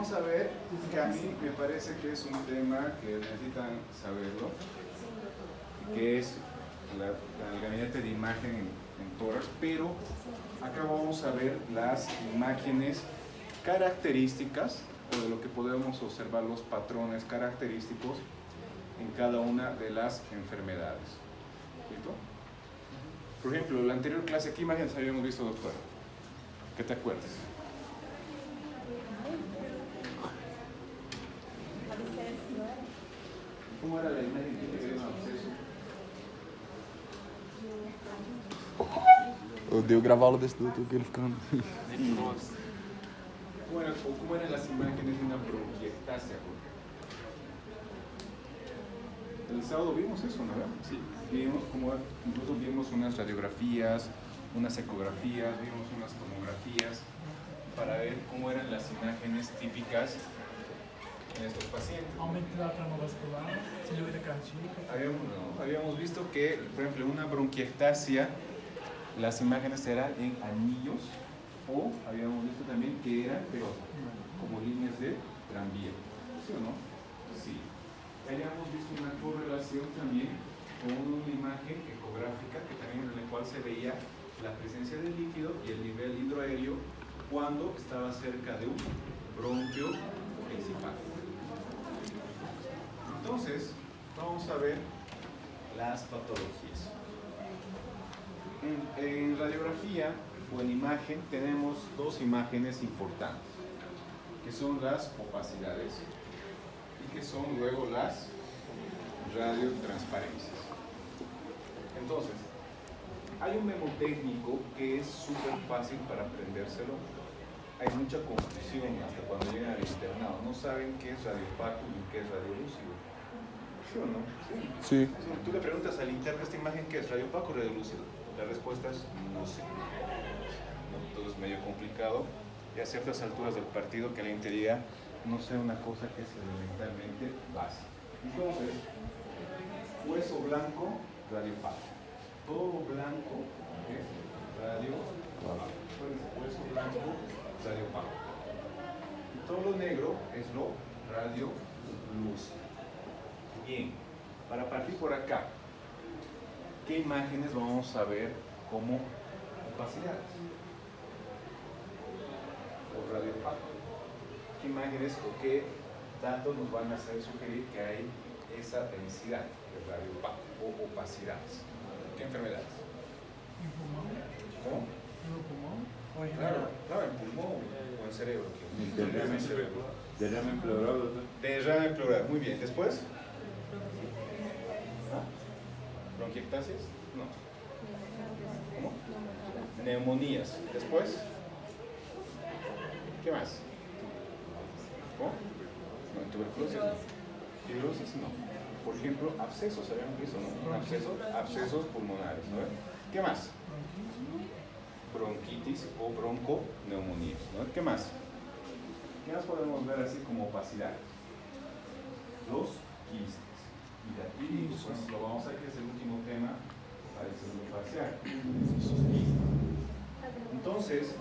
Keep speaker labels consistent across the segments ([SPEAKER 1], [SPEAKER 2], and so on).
[SPEAKER 1] vamos a ver que a mí me parece que es un tema que necesitan saberlo, que es el gabinete de imagen en Torres, pero acá vamos a ver las imágenes características o de lo que podemos observar los patrones característicos en cada una de las enfermedades. ¿Listo? Por ejemplo, en la anterior clase, ¿qué imágenes habíamos visto, doctora? ¿Qué te acuerdas? ¿Cómo era la imagen que te dio un absceso?
[SPEAKER 2] Eu devo gravar aula desse doutor que ele ficando.
[SPEAKER 1] ¿Cómo eran las imágenes de una bronquiectasia? El sábado vimos eso, ¿no? Sí. Vimos como, incluso vimos unas radiografías, unas ecografías, vimos unas tomografías para ver cómo eran las imágenes típicas en estos pacientes.
[SPEAKER 3] Aumento da trama vascular, cilindro cardíaco.
[SPEAKER 1] Habíamos visto que, por ejemplo, en una bronquiectasia, las imágenes eran en anillos, o habíamos visto también que eran, pero como líneas de tranvía. ¿Sí o no? Sí. Habíamos visto una correlación también con una imagen ecográfica que también en la cual se veía la presencia del líquido y el nivel hidroaéreo cuando estaba cerca de un bronquio principal. Entonces, vamos a ver las patologías. En radiografía o en imagen tenemos dos imágenes importantes, que son las opacidades y que son luego las radiotransparencias. Entonces, hay un mnemotécnico que es súper fácil para aprendérselo. Hay mucha confusión hasta cuando llegan al internado. No saben qué es radiopaco y qué es radiolúcido. ¿Sí o no? Sí.
[SPEAKER 2] Sí.
[SPEAKER 1] Tú le preguntas al interno esta imagen qué es, radiopaco o radiolúcido. La respuesta es no sé. ¿No? Todo es medio complicado. Y a ciertas alturas del partido que la gente diga no sé una cosa que es elementalmente básica. Entonces, hueso blanco, radiopaco. Todo blanco es radiopaco. Hueso blanco, radiopaco. Y todo lo negro es lo radiolúcido. Bien, para partir por acá, ¿qué imágenes vamos a ver como opacidades? O radiopaco. ¿Qué imágenes o qué datos nos van a hacer sugerir que hay esa densidad de radiopaco o opacidades? ¿Qué enfermedades?
[SPEAKER 3] En pulmón.
[SPEAKER 1] ¿Cómo?
[SPEAKER 3] En pulmón. O en
[SPEAKER 1] Claro, en pulmón o en cerebro.
[SPEAKER 4] Derrame pleural, doctor.
[SPEAKER 1] Derrame pleural, muy bien. ¿Después? ¿Bronquiectasias? No. ¿Cómo? Neumonías. ¿Después? ¿Qué más? ¿Cómo? No, tuberculosis no. Fibrosis no. Por ejemplo, abscesos, ¿sabían visto, no? Abscesos pulmonares, ¿no? ¿Qué más? Bronquitis o bronconeumonías, ¿no? ¿Qué más? ¿Qué más podemos ver así como opacidad? Los quistes. Y pues lo vamos a ver que es el último tema para el segundo parcial. Entonces,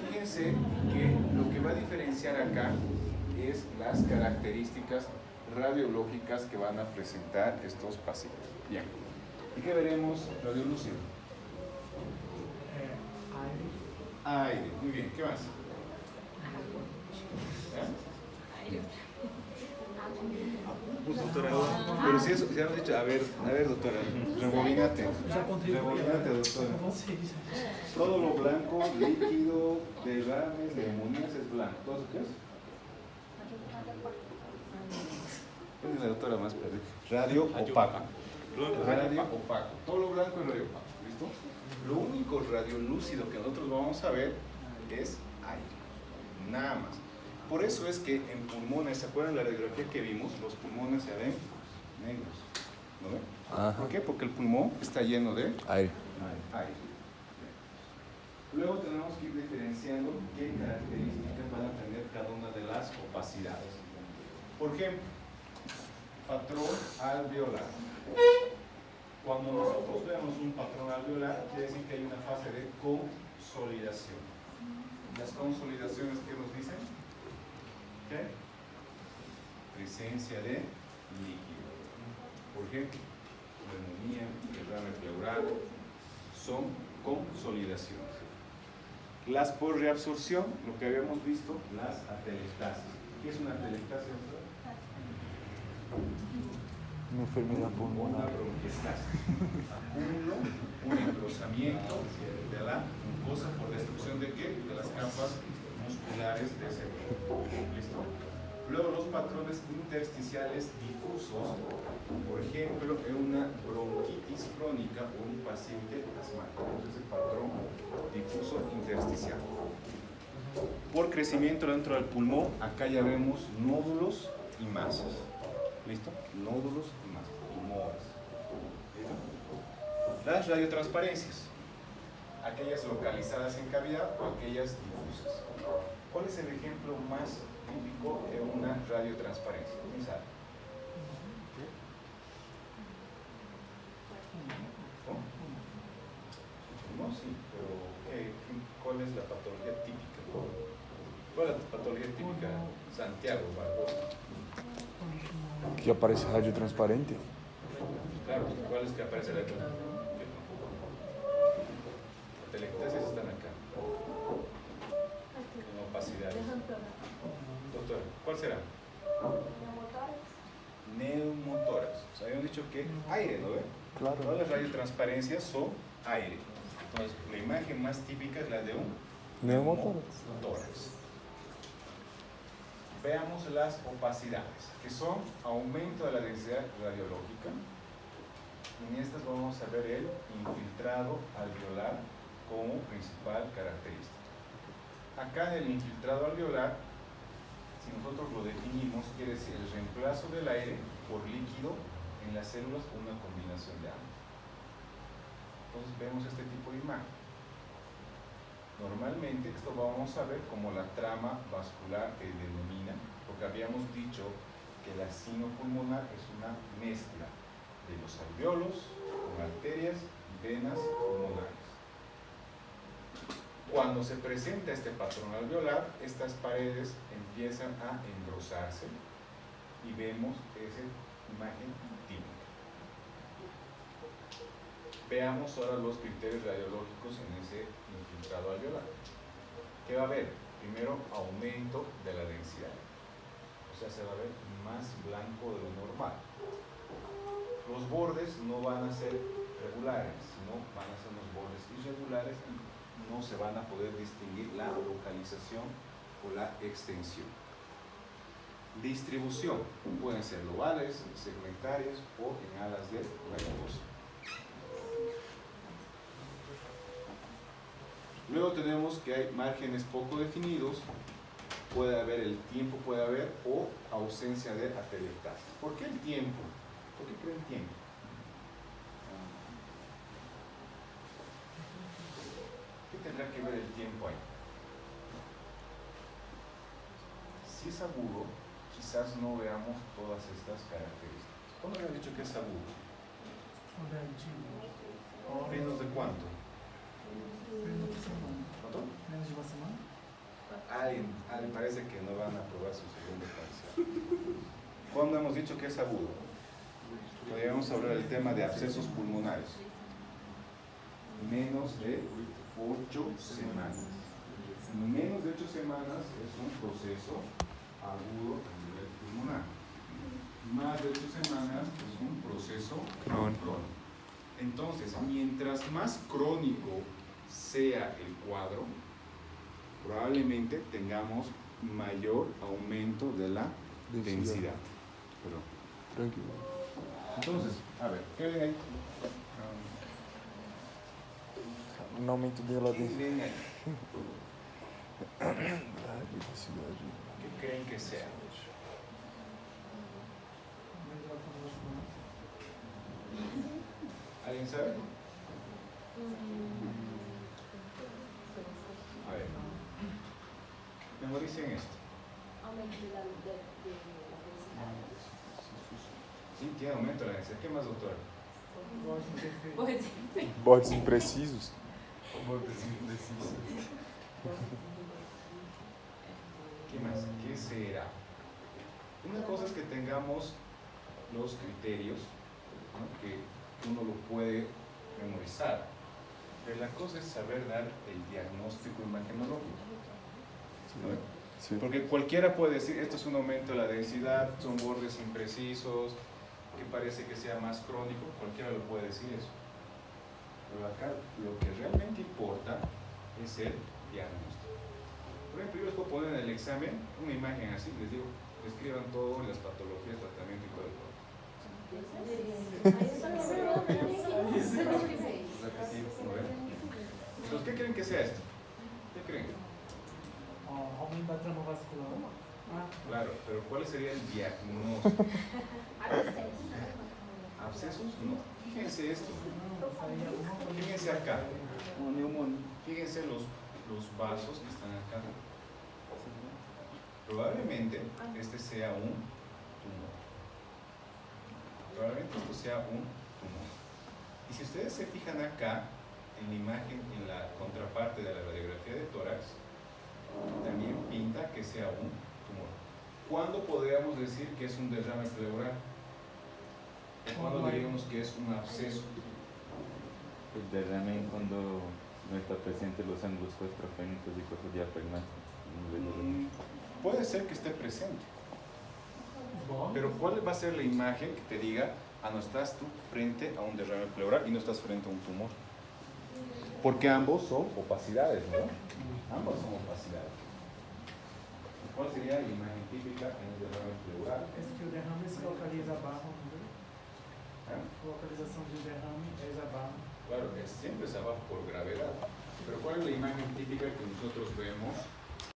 [SPEAKER 1] fíjense que lo que va a diferenciar acá es las características radiológicas que van a presentar estos pacientes. Bien. ¿Y qué veremos radiolúcido? Aire. Muy bien. ¿Qué más? Doctora, pero si eso, ya hemos dicho, a ver, doctora, rebobínate, doctora. Todo lo blanco, líquido, derrames, neumonías es blanco. ¿Todo eso qué es? ¿Quién es la doctora más perdida? Radio opaco. Radio opaco. Todo lo blanco es radio opaco. ¿Listo? Lo único radiolúcido que nosotros vamos a ver es aire. Nada más. Por eso es que en pulmones, ¿se acuerdan de la radiografía que vimos? Los pulmones se ven negros. ¿No ven?
[SPEAKER 2] Ajá.
[SPEAKER 1] ¿Por qué? Porque el pulmón está lleno de
[SPEAKER 2] Aire.
[SPEAKER 1] aire. Luego tenemos que ir diferenciando qué características van a tener cada una de las opacidades. Por ejemplo, patrón alveolar. Cuando nosotros vemos un patrón alveolar, quiere decir que hay una fase de consolidación. Las consolidaciones, ¿qué nos dicen? ¿Ok? Presencia de líquido. Por ejemplo, neumonía, derrame pleural, son consolidaciones. Las por reabsorción, lo que habíamos visto, las atelectasis. ¿Qué es una atelectasia?
[SPEAKER 2] Una enfermedad
[SPEAKER 1] Una
[SPEAKER 2] pulmonar.
[SPEAKER 1] bronquiectasis. Acúmulo, un engrosamiento de la mucosa por destrucción de qué? De las capas musculares de ese cuerpo. ¿Listo? Luego los patrones intersticiales difusos, por ejemplo, en una bronquitis crónica o un paciente asmático. Entonces, el patrón difuso intersticial. Por crecimiento dentro del pulmón, acá ya vemos nódulos y masas. ¿Listo? Nódulos y masas, tumores. ¿Listo? Las radiotransparencias, aquellas localizadas en cavidad o aquellas difusas. ¿Cuál es el ejemplo más típico de una radiotransparencia? ¿Quién sabe? ¿Cómo? No, sí, pero ¿cuál es la patología típica? ¿Cuál es la patología típica? Santiago, ¿vale?
[SPEAKER 2] Que aparece radio transparente.
[SPEAKER 1] Claro, ¿cuál es que aparece la atelectasias están acá. En opacidades. Doctor, ¿cuál será? Neumotórax. O sea, habíamos dicho que aire, ¿no ve?
[SPEAKER 2] Claro.
[SPEAKER 1] Todas las radiotransparencias son aire. Entonces, la imagen más típica es la de un neumotórax. Veamos las opacidades, que son aumento de la densidad radiológica. En estas vamos a ver el infiltrado alveolar como principal característica. Acá en el infiltrado alveolar, si nosotros lo definimos, quiere decir el reemplazo del aire por líquido en las células con una combinación de ambos. Entonces vemos este tipo de imagen. Normalmente esto vamos a ver como la trama vascular que denomina, porque habíamos dicho que la sinopulmonar es una mezcla de los alveolos con arterias y venas pulmonares. Cuando se presenta este patrón alveolar, estas paredes empiezan a engrosarse y vemos esa imagen típica. Veamos ahora los criterios radiológicos en ese infiltrado alveolar. ¿Qué va a haber? Primero, aumento de la densidad. O sea, se va a ver más blanco de lo normal. Los bordes no van a ser regulares, sino van a ser unos bordes irregulares y no se van a poder distinguir la localización o la extensión. Distribución. Pueden ser lobales, segmentarias o en alas de mariposa. Luego tenemos que hay márgenes poco definidos, puede haber el tiempo, puede haber o ausencia de atelectasis. ¿Por qué el tiempo? ¿Por qué creen tiempo? ¿Qué tendrá que ver el tiempo ahí? Si es agudo, quizás no veamos todas estas características. ¿Cuándo había dicho que es agudo? ¿Menos de cuánto? ¿Cuánto?
[SPEAKER 3] Menos de una semana.
[SPEAKER 1] Alguien parece que no van a aprobar su segundo parcial. ¿Cuándo hemos dicho que es agudo? Podríamos hablar del tema de abscesos pulmonares. Menos de 8 semanas. Menos de 8 semanas es un proceso agudo a nivel pulmonar. Más de 8 semanas es un proceso crónico. Entonces, mientras más crónico sea el cuadro, probablemente tengamos mayor aumento de la densidad. Perdón.
[SPEAKER 2] Tranquilo.
[SPEAKER 1] Entonces, a ver, ¿qué ven ahí?
[SPEAKER 2] Un aumento de la
[SPEAKER 1] ¿Qué
[SPEAKER 2] densidad.
[SPEAKER 1] ven ahí?
[SPEAKER 2] Velocidad.
[SPEAKER 1] ¿Qué creen que sea? ¿Alguien sabe? A ver, memoricen esto. Sí, tiene aumento la densidad. ¿Qué más, doctora?
[SPEAKER 2] Bordes imprecisos.
[SPEAKER 1] ¿Qué más? ¿Qué será? Una cosa es que tengamos los criterios, ¿no? que uno lo puede memorizar, pero la cosa es saber dar el diagnóstico imagenológico. ¿No?
[SPEAKER 2] Sí.
[SPEAKER 1] Porque cualquiera puede decir, esto es un aumento de la densidad, son bordes imprecisos, que parece que sea más crónico, cualquiera lo puede decir eso. Pero acá lo que realmente importa es el diagnóstico. Por ejemplo, yo les puedo poner en el examen una imagen así, les digo, escriban todo, las patologías, tratamiento y todo el todo. Entonces, ¿qué creen que sea esto? ¿Qué creen?
[SPEAKER 3] Aumento da trama vascular. Ah,
[SPEAKER 1] Claro, pero ¿cuál sería el diagnóstico? ¿Abscesos? No. Fíjense esto.
[SPEAKER 3] sería alguma coisa.
[SPEAKER 1] Fíjense acá. Fíjense los vasos que están acá. Probablemente este sea un tumor. Probablemente esto sea un tumor. Y si ustedes se fijan acá, en la imagen, en la contraparte de la radiografía de tórax, también pinta que sea un tumor. ¿Cuándo podríamos decir que es un derrame pleural? ¿O cuándo diríamos que es un absceso?
[SPEAKER 4] El derrame cuando no está presente los ángulos coestrofénicos y cosas diafragmáticas.
[SPEAKER 1] Puede ser que esté presente,
[SPEAKER 3] Bom.
[SPEAKER 1] pero ¿cuál va a ser la imagen que te diga, no estás tú frente a un derrame pleural y no estás frente a un tumor? Porque ambos son opacidades, ¿no? Ambos son opacidades. ¿Cuál sería la imagen típica en el derrame pleural?
[SPEAKER 3] Es que o derrame se localiza abaixo, entendeu?
[SPEAKER 1] ¿Ah?
[SPEAKER 3] A localização de derrame é abaixo.
[SPEAKER 1] Claro, siempre es abajo por gravedad. Pero ¿cuál es la imagen típica que nosotros vemos